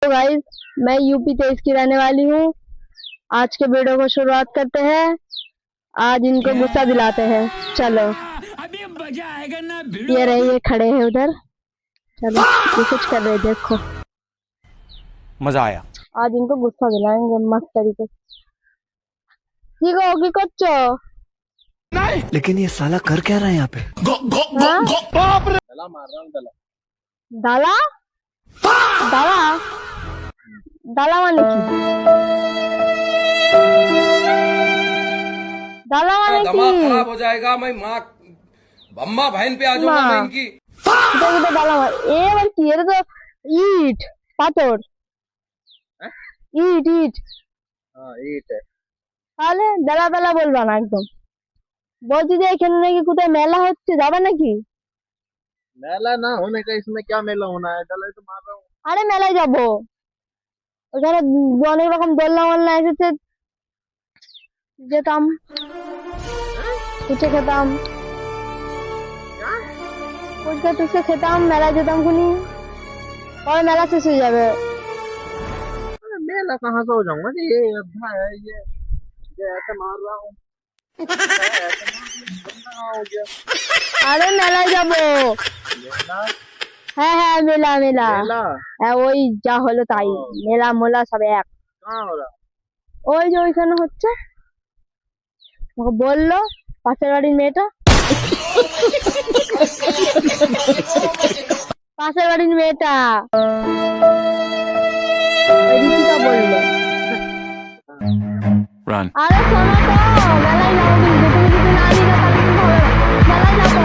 Guys, मैं UP 23 की रहने वाली हूँ। आज के वीडियो को शुरुआत करते हैं। आज इनको गुस्सा दिलाते हैं। चलो अभी मजा आएगा ना। ये रहे, ये खड़े हैं उधर। चलो ये कुछ कर रहे, देखो मजा आया। आज इनको गुस्सा दिलाएंगे मस्त तरीके से। ठीक होगी कुछ लेकिन ये साला कर क्या रहा है यहाँ पे? दाला दाला दाला माने की दाला माने दिमाग की खराब हो जाएगा। मैं माँ अम्मा बहन पे आ जाऊंगा मैं इनकी। এটা দালা এ আবার কি এটা তো ইট পাথর ইট ইট তাহলে দালা দালা বলবা না একদম। বলছি যে এখানে নাকি কোথায় মেলা হচ্ছে, যাবে নাকি? मेला ना होने का इसमें क्या मेला होना है? दलाई तो मार रहा हूँ। আরে মেলায় যাবো, ওখানে অনেক রকম দোলনা মোলনা এসেছে, যেতাম ফুচকা খেতাম, ফুচকা টুচকা খেতাম, মেলায় যেতাম খুনি। পরে মেলা শেষ হয়ে যাবে। अरे मेला कहाँ से हो जाऊंगा जी? ये अद्धा है ये ऐसे मार रहा हूँ। कहाँ हो गया আরে মেলায় যাবো। मेला? হ্যাঁ হ্যাঁ মেলা মেলা मेला হ্যাঁ ওই যা হলো তাই, মেলা মোলা সব এক। कहाँ हो रहा? ওই যে ওইখানে হচ্ছে, ওকে বললো পাশের বাড়ির মেয়েটা, পাশের বাড়ির মেয়েটা ওই রীতিকা বললো। Run. আরে শোনো তো, মেলায় যাবো কিন্তু তুমি যদি না দিলে তাহলে কিন্তু হবে না। মেলায় যাবো